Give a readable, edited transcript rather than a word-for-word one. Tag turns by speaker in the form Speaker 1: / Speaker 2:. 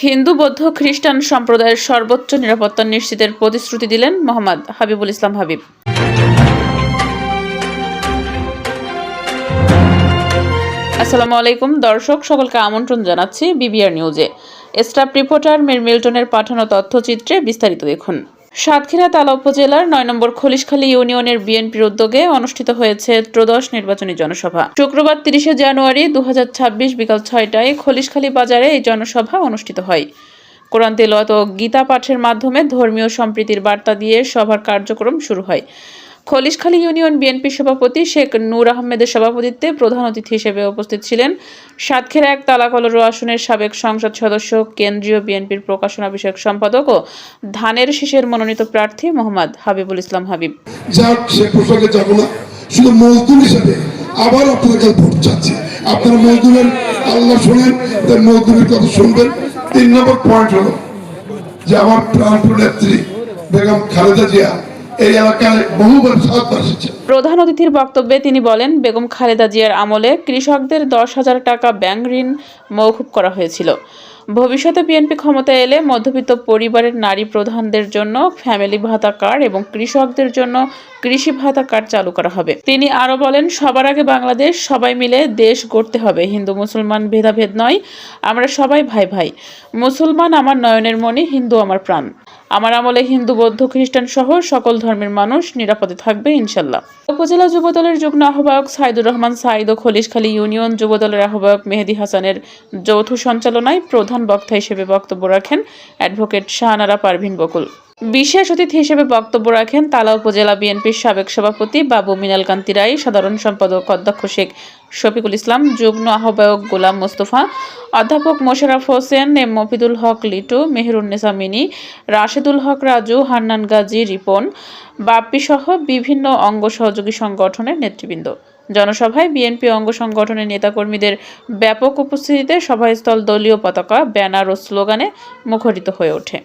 Speaker 1: হিন্দু বৌদ্ধ খ্রিস্টান সম্প্রদায়ের সর্বোচ্চ নিরাপত্তা নিশ্চিতের প্রতিশ্রুতি দিলেন মোহাম্মদ হাবিবুল ইসলাম হাবিব। আসসালামু আলাইকুম দর্শক, সকলকে আমন্ত্রণ জানাচ্ছি বিবিআর নিউজে। স্টাফ রিপোর্টার মীর মিল্টনের পাঠানো তথ্যচিত্রে বিস্তারিত দেখুন। সাতক্ষীরা তালা উপজেলার ৯ নম্বর খলিশখালী ইউনিয়নের বিএনপির উদ্যোগে অনুষ্ঠিত হয়েছে ত্রয়োদশ নির্বাচনী জনসভা। শুক্রবার ৩০শে জানুয়ারি ২০২৬ বিকাল ৬টায় খলিশখালী বাজারে এই জনসভা অনুষ্ঠিত হয়। কোরআন তেলাওয়াত ও গীতা পাঠের মাধ্যমে ধর্মীয় সম্প্রীতির বার্তা দিয়ে সভার কার্যক্রম শুরু হয়। খলিশখালী ইউনিয়ন বিএনপির সভাপতি শেখ নূর আহমেদের সভাপতিত্বে প্রধান অতিথি হিসেবে উপস্থিত ছিলেন সাতক্ষীরা ১ তালাকলরু আসনের সাবেক সংসদ সদস্য, কেন্দ্রীয় বিএনপির প্রকাশনা বিষয়ক সম্পাদক ও ধানের শীষের মনোনীত প্রার্থী মোহাম্মদ হাবিবুল ইসলাম হাবিব।
Speaker 2: যাক, সে পোশাকে যাব না, শুধু মজদুর হিসেবে আবার আপনাদের কাছে ভোট চাচ্ছি। আপনারা মজদুরের আল্লাহ শোনেন, তাই মজদুরের কথা শুনবেন। ৩ নম্বর পয়েন্ট হলো যে আমার প্রাণপ্রিয় নেত্রী বেগম খালেদা জিয়া এই এলাকায় বহুবার 7বার এসেছে।
Speaker 1: প্রধান অতিথির বক্তব্যে তিনি বলেন, বেগম খালেদা জিয়ার আমলে কৃষকদের ১০,০০০ টাকা ব্যাংক ঋণ মওকুফ করা হয়েছিল। ভবিষ্যতে বিএনপি ক্ষমতায় এলে মধ্যবিত্ত পরিবারের নারী প্রধানদের জন্য ফ্যামিলি ভাতা কার্ড এবং কৃষকদের জন্য কৃষি ভাতা কার্ড চালু করা হবে। তিনি আরো বলেন, সবার আগে বাংলাদেশ, সবাই মিলে দেশ গড়তে হবে। হিন্দু মুসলমান ভেদাভেদ নয়, আমরা সবাই ভাই ভাই। মুসলমান আমার নয়নের মণি, হিন্দু আমার প্রাণ। আমার আমলে হিন্দু বৌদ্ধ খ্রিস্টান সহ সকল ধর্মের মানুষ নিরাপদে থাকবে ইনশাল্লাহ। উপজেলা যুবদলের যুগ্ম আহ্বায়ক সাইদুর রহমান সাইদ ও খলিশখালী ইউনিয়ন যুবদলের আহ্বায়ক মেহেদি হাসানের যৌথ সঞ্চালনায় প্রধান বক্তা হিসেবে বক্তব্য রাখেন অ্যাডভোকেট শাহনারা পারভিন বকুল। বিশেষ অতিথি হিসেবে বক্তব্য রাখেন তালা উপজেলা বিএনপির সাবেক সভাপতি বাবু মিনাল কান্তি রায়, সাধারণ সম্পাদক অধ্যক্ষ শেখ শফিকুল ইসলাম, যুগ্ম আহ্বায়ক গোলাম মোস্তফা, অধ্যাপক মোশাররফ হোসেন, এম মফিদুল হক লিটু, মেহেরুন্নেসা মিনি, রাশেদুল হক রাজু, হান্নান গাজী রিপন, বাপ্পি সহ বিভিন্ন অঙ্গ সহযোগী সংগঠনের নেতৃবৃন্দ। জনসভায় বিএনপি অঙ্গ সংগঠনের নেতাকর্মীদের ব্যাপক উপস্থিতিতে সভাস্থল দলীয় পতাকা, ব্যানার ও স্লোগানে মুখরিত হয়ে ওঠে।